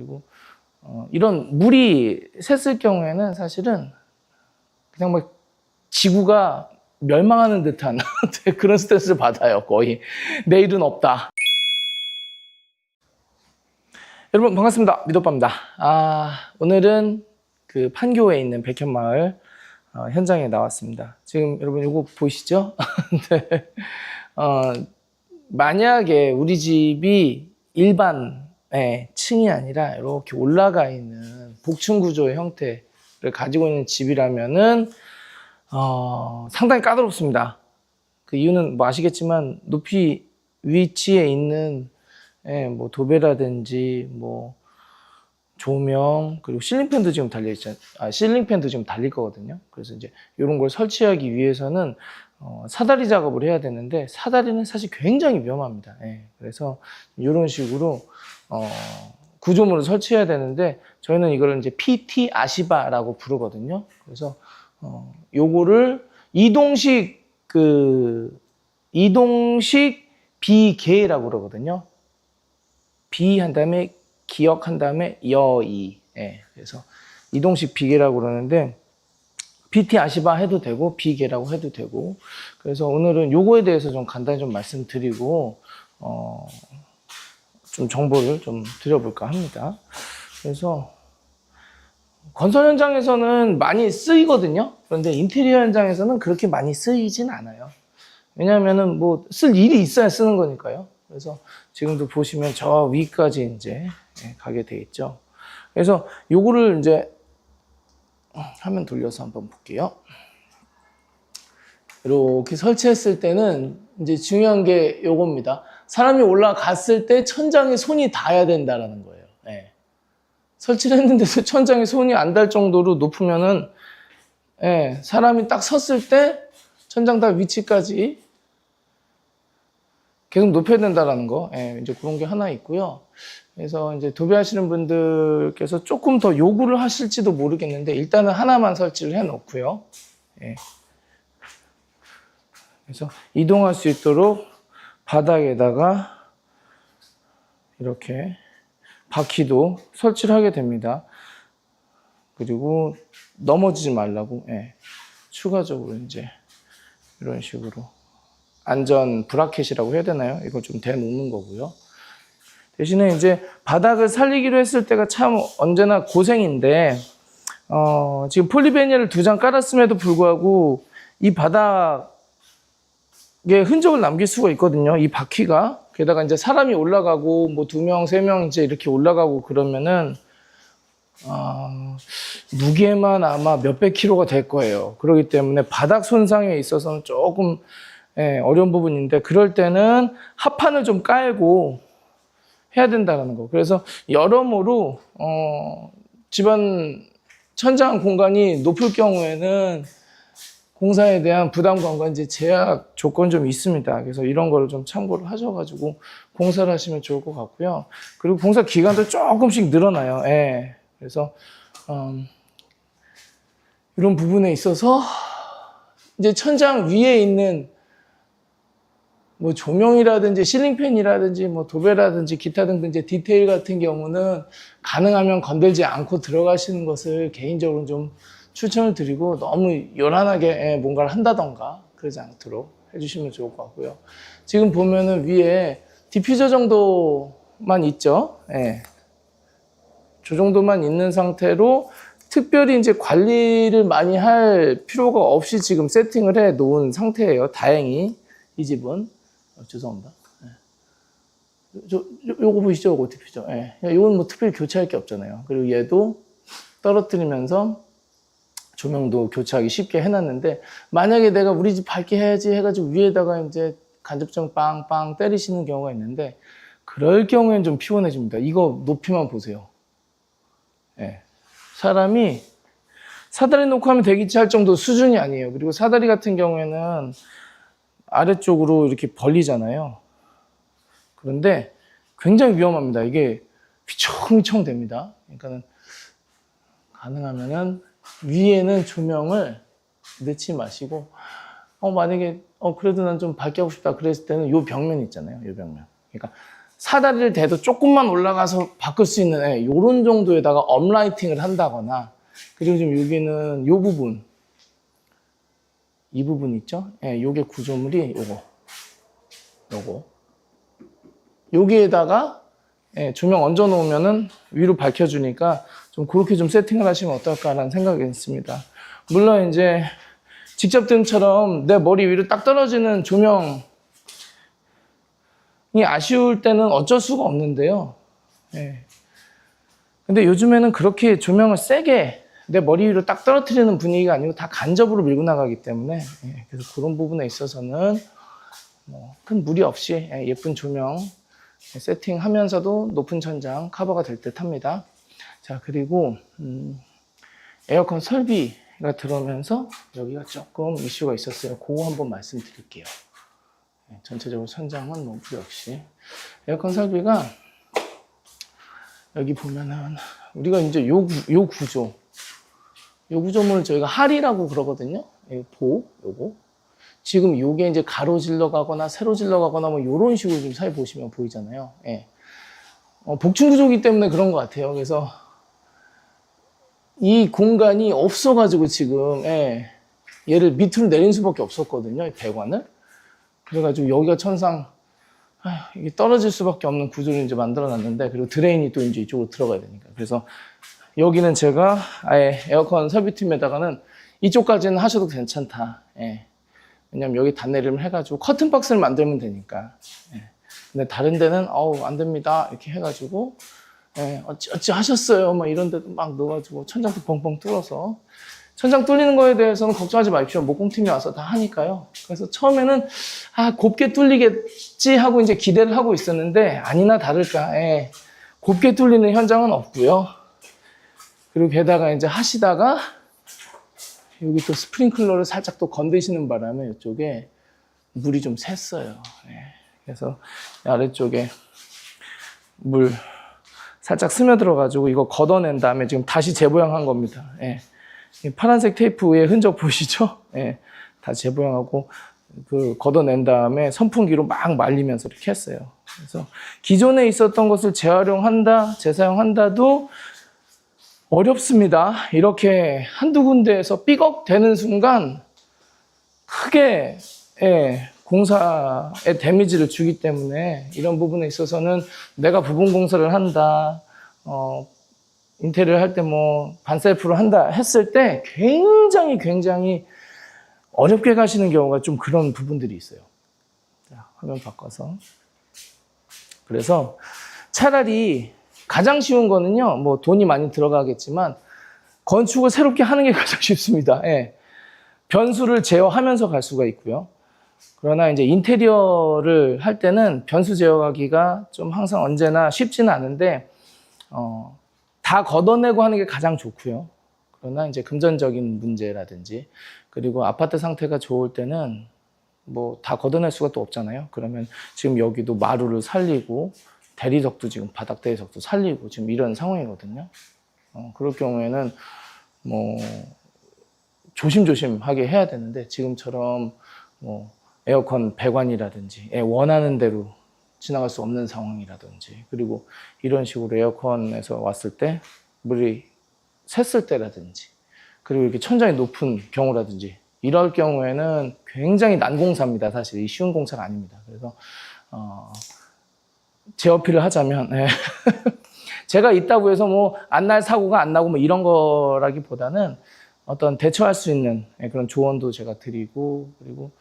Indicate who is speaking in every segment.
Speaker 1: 그리고 이런 물이 샜을 경우에는 사실은 그냥 막 지구가 멸망하는 듯한 그런 스트레스를 받아요. 거의 내일은 없다. 여러분 반갑습니다. 미도빠입니다. 오늘은 그 판교에 있는 백현마을 현장에 나왔습니다. 지금 여러분 이거 보이시죠? 네. 만약에 우리 집이 일반의 층이 아니라 이렇게 올라가 있는 복층 구조의 형태를 가지고 있는 집이라면은 상당히 까다롭습니다. 그 이유는 뭐 아시겠지만 높이 위치에 있는 뭐 도배라든지 뭐 조명 그리고 실링팬도 지금 달려 있잖아요. 실링팬도 지금 달릴 거거든요. 그래서 이제 이런 걸 설치하기 위해서는 사다리 작업을 해야 되는데 사다리는 사실 굉장히 위험합니다. 그래서 이런 식으로 구조물을 설치해야 되는데 저희는 이거를 이제 PT 아시바라고 부르거든요. 그래서 요거를 이동식 비계라고 그러거든요. 비 한 다음에 기억 한 다음에 여이. 그래서 이동식 비계라고 그러는데 PT 아시바 해도 되고 비계라고 해도 되고 그래서 오늘은 요거에 대해서 좀 간단히 좀 말씀드리고 좀 정보를 좀 드려볼까 합니다. 그래서 건설 현장에서는 많이 쓰이거든요. 그런데 인테리어 현장에서는 그렇게 많이 쓰이진 않아요. 왜냐하면은 뭐 쓸 일이 있어야 쓰는 거니까요. 그래서 지금도 보시면 저 위까지 이제 가게 돼 있죠. 그래서 요거를 이제 화면 돌려서 한번 볼게요. 이렇게 설치했을 때는 이제 중요한 게 요겁니다. 사람이 올라갔을 때 천장에 손이 닿아야 된다라는 거예요. 설치를 했는데도 천장에 손이 안 닿을 정도로 높으면은 사람이 딱 섰을 때 천장 닿을 위치까지 계속 높여야 된다라는 거, 이제 그런 게 하나 있고요. 그래서 이제 도배하시는 분들께서 조금 더 요구를 하실지도 모르겠는데 일단은 하나만 설치를 해 놓고요. 그래서 이동할 수 있도록 바닥에다가 이렇게 바퀴도 설치를 하게 됩니다. 그리고 넘어지지 말라고 추가적으로 이제 이런 식으로 안전 브라켓이라고 해야 되나요? 이걸 좀 대놓는 거고요. 대신에 이제 바닥을 살리기로 했을 때가 참 언제나 고생인데 지금 폴리베니아를 2장 깔았음에도 불구하고 이 바닥에 흔적을 남길 수가 있거든요. 이 바퀴가. 게다가 이제 사람이 올라가고 뭐 2명, 3명 이제 이렇게 올라가고 그러면은 무게만 아마 몇백 킬로가 될 거예요. 그렇기 때문에 바닥 손상에 있어서는 조금 어려운 부분인데 그럴 때는 합판을 좀 깔고 해야 된다는 거. 그래서 여러모로 집안 천장 공간이 높을 경우에는 공사에 대한 부담감과 이제 제약 조건 좀 있습니다. 그래서 이런 거를 좀 참고를 하셔가지고 공사를 하시면 좋을 것 같고요. 그리고 공사 기간도 조금씩 늘어나요. 그래서 이런 부분에 있어서 이제 천장 위에 있는 뭐 조명이라든지 실링팬이라든지 뭐 도배라든지 기타 등등 이제 디테일 같은 경우는 가능하면 건들지 않고 들어가시는 것을 개인적으로 좀 추천을 드리고 너무 요란하게 뭔가를 한다던가 그러지 않도록 해주시면 좋을 것 같고요. 지금 보면은 위에 디퓨저 정도만 있죠. 저 정도만 있는 상태로 특별히 이제 관리를 많이 할 필요가 없이 지금 세팅을 해 놓은 상태예요. 다행히 이 집은. 죄송합니다. 요거 보이시죠? 요거 디퓨저. 요건 뭐 특별히 교체할 게 없잖아요. 그리고 얘도 떨어뜨리면서 조명도 교체하기 쉽게 해놨는데 만약에 내가 우리 집 밝게 해야지 해가지고 위에다가 이제 간접점 빵빵 때리시는 경우가 있는데 그럴 경우엔 좀 피곤해집니다. 이거 높이만 보세요. 사람이 사다리 놓고 하면 대기치 할 정도 수준이 아니에요. 그리고 사다리 같은 경우에는 아래쪽으로 이렇게 벌리잖아요. 그런데 굉장히 위험합니다. 이게 휘청휘청 됩니다. 그러니까는 가능하면은 위에는 조명을 넣지 마시고 만약에 그래도 난 좀 밝게 하고 싶다 그랬을 때는 요 벽면 있잖아요. 요 벽면. 그러니까 사다리를 대도 조금만 올라가서 바꿀 수 있는 이런 정도에다가 업라이팅을 한다거나, 그리고 지금 여기는 요 부분, 이 부분 있죠? 요게 구조물이 요거. 여기에다가 조명 얹어 놓으면은 위로 밝혀주니까 좀 그렇게 좀 세팅을 하시면 어떨까라는 생각이 있습니다. 물론 이제 직접 등처럼 내 머리 위로 딱 떨어지는 조명이 아쉬울 때는 어쩔 수가 없는데요. 근데 요즘에는 그렇게 조명을 세게 내 머리 위로 딱 떨어뜨리는 분위기가 아니고 다 간접으로 밀고 나가기 때문에, 그래서 그런 부분에 있어서는 뭐 큰 무리 없이 예쁜 조명 세팅하면서도 높은 천장 커버가 될 듯 합니다. 자, 그리고 에어컨 설비가 들어오면서 여기가 조금 이슈가 있었어요. 그거 한번 말씀드릴게요. 전체적으로 천장은 뭐 무리 없이. 에어컨 설비가 여기 보면은 우리가 이제 요 구조물을 저희가 할이라고 그러거든요. 요거. 지금 요게 이제 가로 질러 가거나 세로 질러 가거나 뭐 요런 식으로 좀 사이 보시면 보이잖아요. 복층 구조이기 때문에 그런 것 같아요. 그래서 이 공간이 없어가지고 지금, 얘를 밑으로 내린 수밖에 없었거든요. 이 배관을. 그래가지고 여기가 천상, 이게 떨어질 수밖에 없는 구조를 이제 만들어 놨는데, 그리고 드레인이 또 이제 이쪽으로 들어가야 되니까. 그래서 여기는 제가 아예 에어컨 설비팀에다가는 이쪽까지는 하셔도 괜찮다. 왜냐면 여기 단내림을 해가지고 커튼 박스를 만들면 되니까. 근데 다른 데는 안 됩니다 이렇게 해가지고 어찌 하셨어요 막 이런 데도 막 넣어가지고 천장도 뻥뻥 뚫어서, 천장 뚫리는 거에 대해서는 걱정하지 마십시오. 목공팀이 와서 다 하니까요. 그래서 처음에는 곱게 뚫리겠지 하고 이제 기대를 하고 있었는데, 아니나 다를까 곱게 뚫리는 현장은 없고요. 그리고 게다가 이제 하시다가 여기 또 스프링클러를 살짝 또 건드시는 바람에 이쪽에 물이 좀 샜어요. 그래서 아래쪽에 물 살짝 스며들어가지고 이거 걷어낸 다음에 지금 다시 재보양한 겁니다. 파란색 테이프 위에 흔적 보이시죠? 다시 재보양하고 그 걷어낸 다음에 선풍기로 막 말리면서 이렇게 했어요. 그래서 기존에 있었던 것을 재활용한다, 재사용한다도 어렵습니다. 이렇게 한두 군데에서 삐걱대는 순간 크게 공사에 데미지를 주기 때문에, 이런 부분에 있어서는 내가 부분 공사를 한다, 인테리어를 할 때 뭐 반셀프로 한다 했을 때 굉장히 어렵게 가시는 경우가 좀 그런 부분들이 있어요. 자, 화면 바꿔서. 그래서 차라리 가장 쉬운 거는요, 뭐 돈이 많이 들어가겠지만 건축을 새롭게 하는 게 가장 쉽습니다. 변수를 제어하면서 갈 수가 있고요. 그러나 이제 인테리어를 할 때는 변수 제어하기가 좀 항상 언제나 쉽지는 않은데, 다 걷어내고 하는 게 가장 좋고요. 그러나 이제 금전적인 문제라든지, 그리고 아파트 상태가 좋을 때는 뭐 다 걷어낼 수가 또 없잖아요. 그러면 지금 여기도 마루를 살리고 대리석도 지금 바닥 대리석도 살리고 지금 이런 상황이거든요. 그럴 경우에는 뭐 조심조심하게 해야 되는데, 지금처럼 뭐 에어컨 배관이라든지 원하는 대로 지나갈 수 없는 상황이라든지, 그리고 이런 식으로 에어컨에서 왔을 때 물이 샜을 때라든지, 그리고 이렇게 천장이 높은 경우라든지, 이럴 경우에는 굉장히 난공사입니다. 사실 이 쉬운 공사가 아닙니다. 그래서 제 어필을 하자면 제가 있다고 해서 뭐 안 날 사고가 안 나고 뭐 이런 거라기보다는 어떤 대처할 수 있는 그런 조언도 제가 드리고, 그리고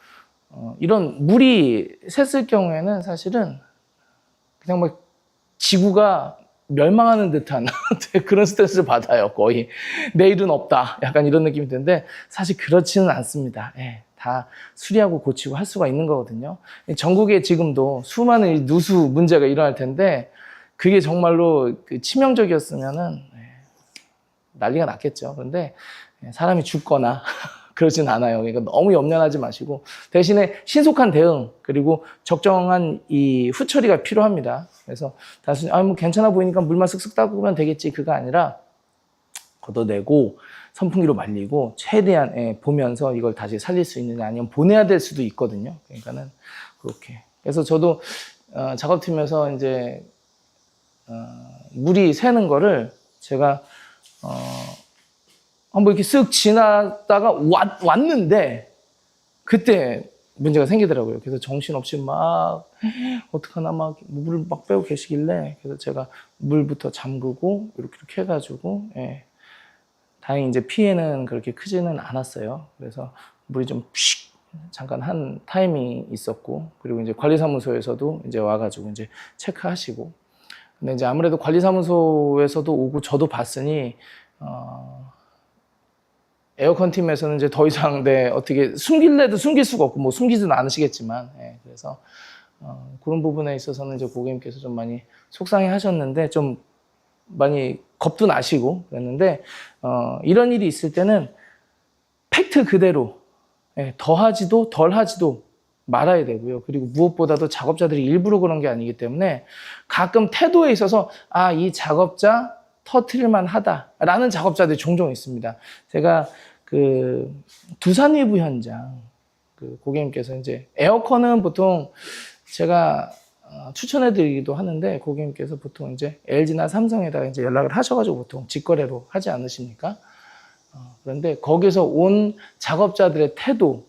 Speaker 1: 이런 물이 샜을 경우에는 사실은 그냥 막 지구가 멸망하는 듯한 그런 스트레스를 받아요. 거의 내일은 없다 약간 이런 느낌이 드는데, 사실 그렇지는 않습니다. 다 수리하고 고치고 할 수가 있는 거거든요. 전국에 지금도 수많은 누수 문제가 일어날 텐데, 그게 정말로 치명적이었으면은 난리가 났겠죠. 그런데 사람이 죽거나 그러진 않아요. 그러니까 너무 염려하지 마시고, 대신에 신속한 대응, 그리고 적정한 이 후처리가 필요합니다. 그래서 단순히 뭐 괜찮아 보이니까 물만 쓱쓱 닦으면 되겠지, 그거 아니라 걷어내고 선풍기로 말리고 최대한 보면서 이걸 다시 살릴 수 있느냐, 아니면 보내야 될 수도 있거든요. 그러니까는 그렇게. 그래서 저도 작업팀에서 이제 물이 새는 거를 제가 한번 이렇게 쓱 지나다가 왔는데 그때 문제가 생기더라고요. 그래서 정신없이 막 어떡하나 막 물을 막 빼고 계시길래 그래서 제가 물부터 잠그고 이렇게 해가지고 예. 다행히 이제 피해는 그렇게 크지는 않았어요. 그래서 물이 좀 잠깐 한 타임이 있었고 그리고 이제 관리사무소에서도 이제 와가지고 이제 체크하시고 근데 이제 아무래도 관리사무소에서도 오고 저도 봤으니 에어컨 팀에서는 이제 더 이상 어떻게 숨길래도 숨길 수가 없고 뭐 숨기지는 않으시겠지만 예, 그래서 그런 부분에 있어서는 이제 고객님께서 좀 많이 속상해 하셨는데 좀 많이 겁도 나시고 그랬는데 이런 일이 있을 때는 팩트 그대로 예, 더하지도 덜하지도 말아야 되고요. 그리고 무엇보다도 작업자들이 일부러 그런 게 아니기 때문에 가끔 태도에 있어서 이 작업자 터트릴만 하다라는 작업자들이 종종 있습니다. 제가 그 두산 위브 현장 그 고객님께서 이제 에어컨은 보통 제가 추천해드리기도 하는데 고객님께서 보통 이제 LG나 삼성에다가 이제 연락을 하셔가지고 보통 직거래로 하지 않으십니까? 그런데 거기서 온 작업자들의 태도,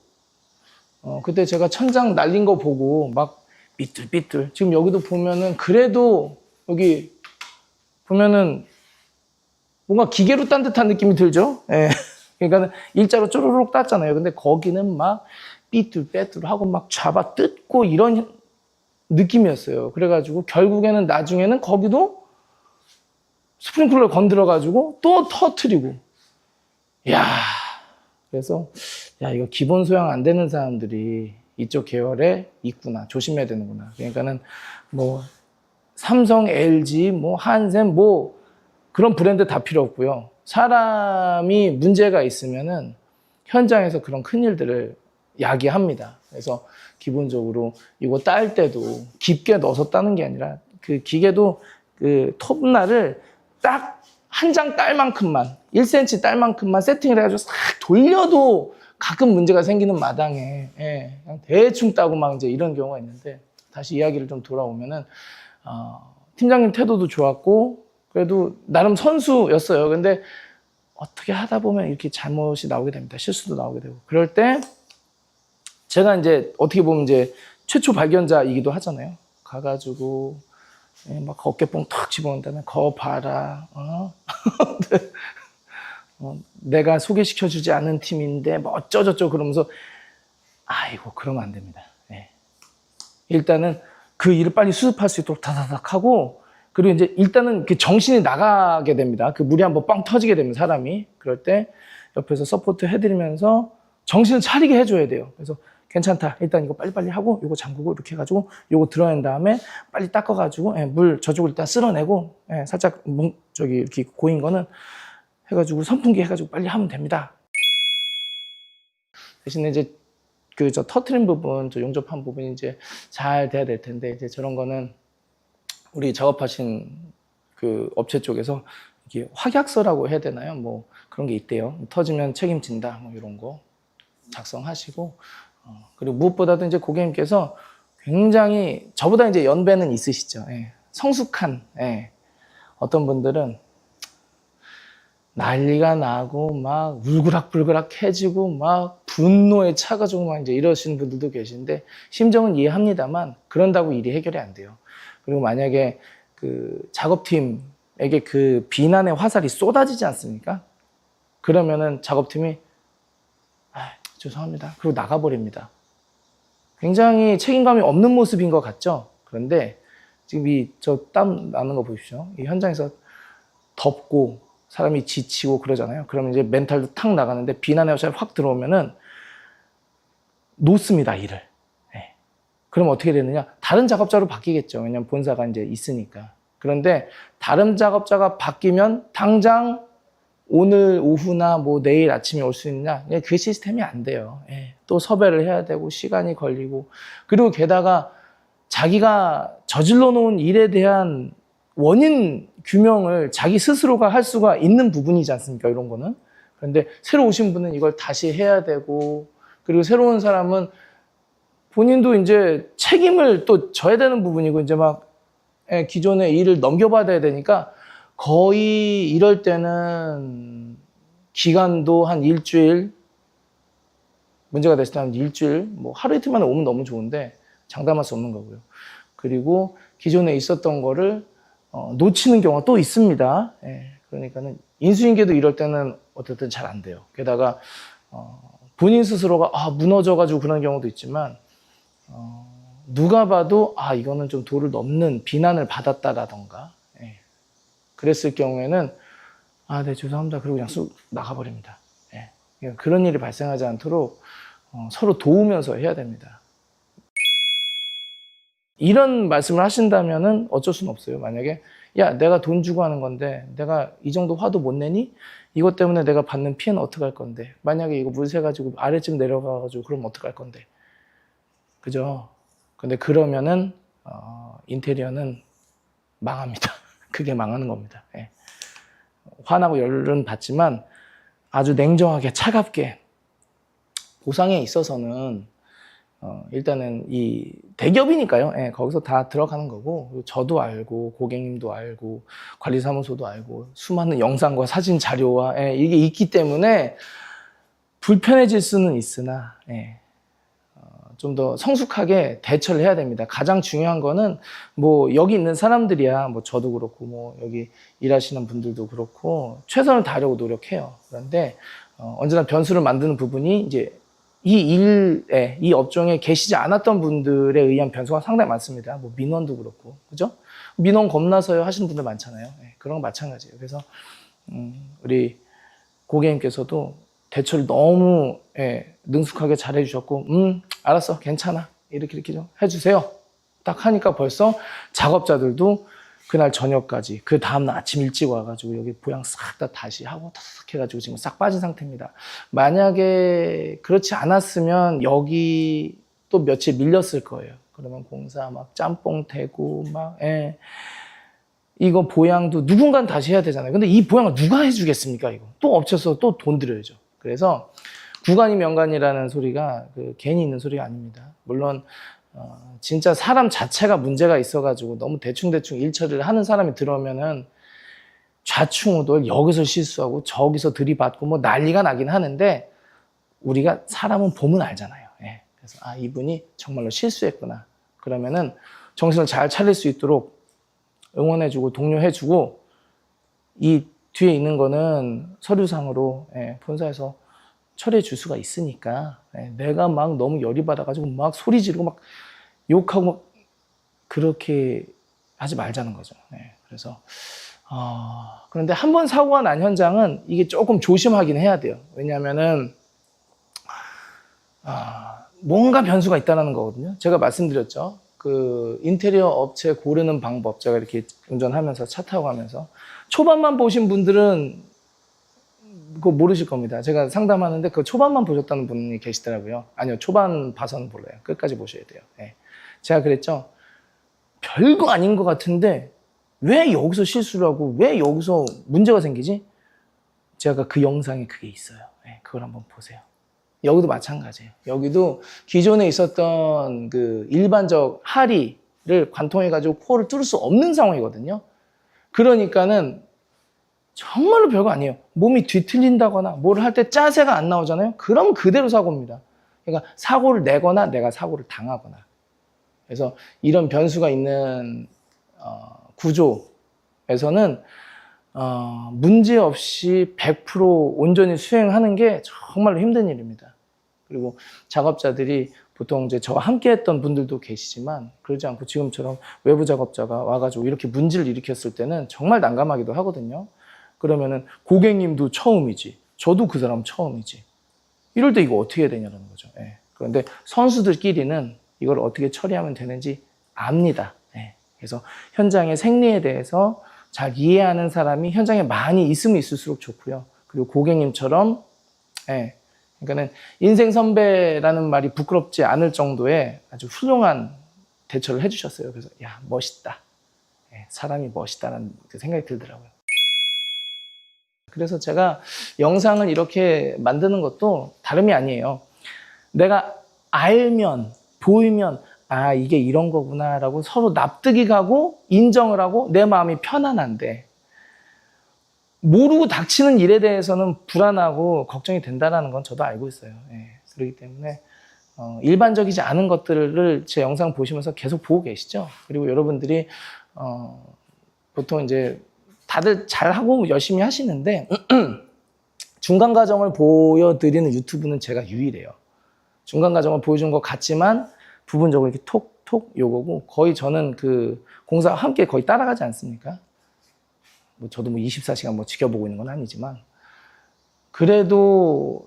Speaker 1: 그때 제가 천장 날린 거 보고 막 삐뚤삐뚤. 지금 여기도 보면은 그래도 여기 보면은 뭔가 기계로 딴 듯한 느낌이 들죠? 예. 그러니까 일자로 쪼르륵 땄잖아요. 근데 거기는 막 삐뚤빼뚤하고 막 잡아 뜯고 이런 느낌이었어요. 그래가지고 결국에는 나중에는 거기도 스프링클러를 건드려가지고 또 터트리고. 야, 그래서 이거 기본 소양 안 되는 사람들이 이쪽 계열에 있구나. 조심해야 되는구나. 그러니까는 뭐 삼성, LG, 뭐 한샘, 뭐 그런 브랜드 다 필요 없고요. 사람이 문제가 있으면은 현장에서 그런 큰일들을 야기합니다. 그래서 기본적으로 이거 딸 때도 깊게 넣어서 따는 게 아니라 그 기계도 그 톱날을 딱 한 장 딸 만큼만 1cm 딸 만큼만 세팅을 해가지고 싹 돌려도 가끔 문제가 생기는 마당에 그냥 대충 따고 막 이제 이런 경우가 있는데 다시 이야기를 좀 돌아오면은 팀장님 태도도 좋았고 그래도 나름 선수였어요. 근데 어떻게 하다 보면 이렇게 잘못이 나오게 됩니다. 실수도 나오게 되고 그럴 때 제가 이제 어떻게 보면 이제 최초 발견자이기도 하잖아요. 가가지고 막 어깨뽕 탁 집어넣은 다음에 거 봐라. 내가 소개시켜주지 않은 팀인데 뭐 어쩌저쩌 그러면서 아이고 그러면 안 됩니다. 일단은 그 일을 빨리 수습할 수 있도록 다다닥 하고 그리고 이제 일단은 그 정신이 나가게 됩니다. 그 물이 한번 빵 터지게 되면 사람이 그럴 때 옆에서 서포트 해드리면서 정신을 차리게 해줘야 돼요. 그래서 괜찮다. 일단 이거 빨리빨리 하고 이거 잠그고 이렇게 해가지고 이거 들어낸 다음에 빨리 닦아가지고 물 저쪽을 일단 쓸어내고 살짝 저기 이렇게 고인 거는 해가지고 선풍기 해가지고 빨리 하면 됩니다. 대신에 이제 그 저 터트린 부분, 저 용접한 부분이 이제 잘 돼야 될 텐데 이제 저런 거는 우리 작업하신 그 업체 쪽에서 이게 확약서라고 해야 되나요? 뭐 그런 게 있대요. 터지면 책임진다. 뭐 이런 거 작성하시고 그리고 무엇보다도 이제 고객님께서 굉장히 저보다 이제 연배는 있으시죠. 성숙한 어떤 분들은 난리가 나고 막 울그락불그락 해지고 막 분노에 차가지고 막 이제 이러시는 분들도 계신데 심정은 이해합니다만 그런다고 일이 해결이 안 돼요. 그리고 만약에 그 작업팀에게 그 비난의 화살이 쏟아지지 않습니까? 그러면은 작업팀이 죄송합니다. 그리고 나가버립니다. 굉장히 책임감이 없는 모습인 것 같죠? 그런데 지금 저 땀 나는 거 보십시오. 이 현장에서 덥고 사람이 지치고 그러잖아요. 그러면 이제 멘탈도 탁 나가는데 비난의 화살이 확 들어오면은 놓습니다, 일을. 그럼 어떻게 되느냐? 다른 작업자로 바뀌겠죠. 왜냐면 본사가 이제 있으니까. 그런데 다른 작업자가 바뀌면 당장 오늘 오후나 뭐 내일 아침에 올 수 있느냐? 그 시스템이 안 돼요. 또 섭외를 해야 되고 시간이 걸리고 그리고 게다가 자기가 저질러 놓은 일에 대한 원인 규명을 자기 스스로가 할 수가 있는 부분이지 않습니까? 이런 거는. 그런데 새로 오신 분은 이걸 다시 해야 되고 그리고 새로운 사람은 본인도 이제 책임을 또 져야 되는 부분이고 이제 막 기존의 일을 넘겨받아야 되니까 거의 이럴 때는 기간도 한 일주일, 문제가 됐을 때 한 일주일, 뭐 하루 이틀 만에 오면 너무 좋은데 장담할 수 없는 거고요. 그리고 기존에 있었던 거를 놓치는 경우가 또 있습니다. 그러니까는 인수인계도 이럴 때는 어쨌든 잘 안 돼요. 게다가 본인 스스로가 무너져가지고 그런 경우도 있지만 누가 봐도 이거는 좀 도를 넘는 비난을 받았다라던가 그랬을 경우에는 네 죄송합니다. 그리고 그냥 쑥 나가버립니다. 그러니까 그런 일이 발생하지 않도록 서로 도우면서 해야 됩니다. 이런 말씀을 하신다면은 어쩔 수는 없어요. 만약에 야 내가 돈 주고 하는 건데 내가 이 정도 화도 못 내니? 이것 때문에 내가 받는 피해는 어떻게 할 건데? 만약에 이거 물새 가지고 아래쯤 내려가가지고 그럼 어떻게 할 건데? 그죠? 근데 그러면은 인테리어는 망합니다. 그게 망하는 겁니다. 화나고 열은 받지만 아주 냉정하게 차갑게 보상에 있어서는 일단은 이 대기업이니까요. 거기서 다 들어가는 거고 저도 알고 고객님도 알고 관리사무소도 알고 수많은 영상과 사진 자료와 이게 있기 때문에 불편해질 수는 있으나 좀 더 성숙하게 대처를 해야 됩니다. 가장 중요한 거는 뭐 여기 있는 사람들이야 뭐 저도 그렇고 뭐 여기 일하시는 분들도 그렇고 최선을 다하려고 노력해요. 그런데 언제나 변수를 만드는 부분이 이제 이 업종에 계시지 않았던 분들에 의한 변수가 상당히 많습니다. 뭐 민원도 그렇고, 그죠? 민원 겁나서요 하시는 분들 많잖아요. 그런 거 마찬가지예요. 그래서 우리 고객님께서도 대처를 너무 능숙하게 잘 해주셨고, 알았어, 괜찮아, 이렇게 좀 해주세요. 딱 하니까 벌써 작업자들도 그날 저녁까지 그 다음날 아침 일찍 와가지고 여기 보양 싹 다 다시 하고 탁 해가지고 지금 싹 빠진 상태입니다. 만약에 그렇지 않았으면 여기 또 며칠 밀렸을 거예요. 그러면 공사 막 짬뽕 되고 막 이거 보양도 누군가는 다시 해야 되잖아요. 근데 이 보양을 누가 해주겠습니까? 이거 또 업체에서 또 돈 들여야죠. 그래서 구간이 명간이라는 소리가 괜히 있는 소리가 아닙니다. 물론 진짜 사람 자체가 문제가 있어가지고 너무 대충대충 일 처리를 하는 사람이 들어오면은 좌충우돌 여기서 실수하고 저기서 들이받고 뭐 난리가 나긴 하는데 우리가 사람은 보면 알잖아요. 그래서 이분이 정말로 실수했구나. 그러면은 정신을 잘 차릴 수 있도록 응원해주고 독려해주고 이 뒤에 있는 거는 서류상으로 본사에서 처리해 줄 수가 있으니까 내가 막 너무 열이 받아가지고 막 소리 지르고 막 욕하고 막 그렇게 하지 말자는 거죠. 그래서 그런데 한 번 사고가 난 현장은 이게 조금 조심하긴 해야 돼요. 왜냐하면은 뭔가 변수가 있다는 거거든요. 제가 말씀드렸죠. 그 인테리어 업체 고르는 방법 제가 이렇게 운전하면서 차 타고 가면서 초반만 보신 분들은 그거 모르실 겁니다. 제가 상담하는데 그 초반만 보셨다는 분이 계시더라고요. 아니요, 초반 봐서는 몰라요. 끝까지 보셔야 돼요. 제가 그랬죠. 별거 아닌 것 같은데 왜 여기서 실수를 하고 왜 여기서 문제가 생기지? 제가 그 영상에 그게 있어요. 그걸 한번 보세요. 여기도 마찬가지예요. 여기도 기존에 있었던 그 일반적 하리를 관통해가지고 코어를 뚫을 수 없는 상황이거든요. 그러니까는 정말로 별거 아니에요. 몸이 뒤틀린다거나 뭘 할 때 짜세가 안 나오잖아요. 그럼 그대로 사고입니다. 그러니까 사고를 내거나 내가 사고를 당하거나. 그래서 이런 변수가 있는 구조에서는 문제없이 100% 온전히 수행하는 게 정말로 힘든 일입니다. 그리고 작업자들이 보통 이제 저와 함께 했던 분들도 계시지만 그러지 않고 지금처럼 외부 작업자가 와가지고 이렇게 문제를 일으켰을 때는 정말 난감하기도 하거든요. 그러면은 고객님도 처음이지, 저도 그 사람 처음이지. 이럴 때 이거 어떻게 해야 되냐는 거죠. 그런데 선수들끼리는 이걸 어떻게 처리하면 되는지 압니다. 그래서 현장의 생리에 대해서 잘 이해하는 사람이 현장에 많이 있으면 있을수록 좋고요. 그리고 고객님처럼, 그러니까는 인생 선배라는 말이 부끄럽지 않을 정도의 아주 훌륭한 대처를 해주셨어요. 그래서 야 멋있다. 사람이 멋있다는 그 생각이 들더라고요. 그래서 제가 영상을 이렇게 만드는 것도 다름이 아니에요. 내가 알면 보이면 아 이게 이런 거구나라고 서로 납득이 가고 인정을 하고 내 마음이 편안한데 모르고 닥치는 일에 대해서는 불안하고 걱정이 된다는 건 저도 알고 있어요. 예, 그렇기 때문에 일반적이지 않은 것들을 제 영상 보시면서 계속 보고 계시죠. 그리고 여러분들이 보통 이제 다들 잘하고 열심히 하시는데 중간 과정을 보여드리는 유튜브는 제가 유일해요. 중간 과정을 보여준 것 같지만 부분적으로 이렇게 톡톡 요거고 거의 저는 그 공사와 함께 거의 따라가지 않습니까? 뭐 저도 뭐 24시간 뭐 지켜보고 있는 건 아니지만 그래도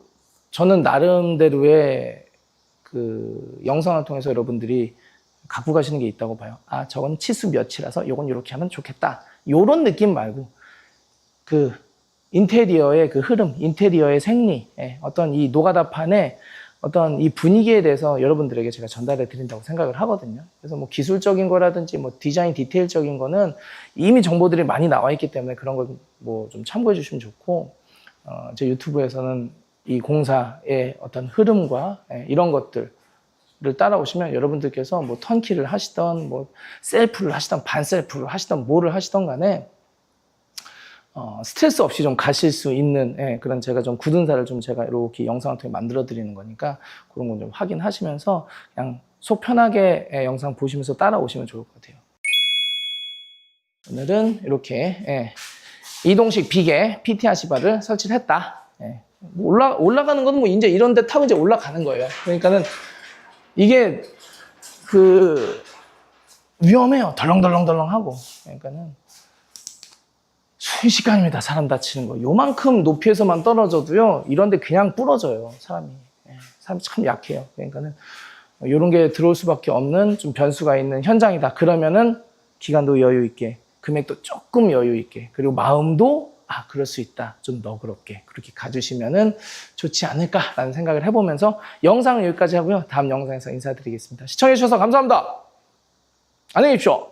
Speaker 1: 저는 나름대로의 그 영상을 통해서 여러분들이 갖고 가시는 게 있다고 봐요. 아, 저건 치수 몇이라서 요건 이렇게 하면 좋겠다. 요런 느낌 말고 그 인테리어의 그 흐름, 인테리어의 생리, 어떤 이 노가다판의 어떤 이 분위기에 대해서 여러분들에게 제가 전달해 드린다고 생각을 하거든요. 그래서 뭐 기술적인 거라든지 뭐 디자인 디테일적인 거는 이미 정보들이 많이 나와 있기 때문에 그런 걸 뭐 좀 참고해 주시면 좋고, 제 유튜브에서는 이 공사의 어떤 흐름과 이런 것들을 따라오시면 여러분들께서 뭐 턴키를 하시던 뭐 셀프를 하시던 반셀프를 하시던 뭐를 하시던 간에 스트레스 없이 좀 가실 수 있는 그런 제가 좀 굳은살을 좀 제가 이렇게 영상을 통해 만들어 드리는 거니까 그런 건 좀 확인하시면서 그냥 속 편하게 영상 보시면서 따라오시면 좋을 것 같아요. 오늘은 이렇게 이동식 비계 PT 아시바를 설치를 했다. 뭐 올라가는 건 뭐 이제 이런 데 타고 이제 올라가는 거예요. 그러니까는 이게 그 위험해요. 덜렁덜렁덜렁 하고. 그러니까는 순식간입니다. 사람 다치는 거. 요만큼 높이에서만 떨어져도요. 이런데 그냥 부러져요. 사람이 참 약해요. 그러니까는 이런 게 들어올 수밖에 없는 좀 변수가 있는 현장이다. 그러면은 기간도 여유 있게, 금액도 조금 여유 있게, 그리고 마음도 그럴 수 있다. 좀 너그럽게 그렇게 가주시면은 좋지 않을까라는 생각을 해보면서 영상은 여기까지 하고요. 다음 영상에서 인사드리겠습니다. 시청해주셔서 감사합니다. 안녕히 계십시오.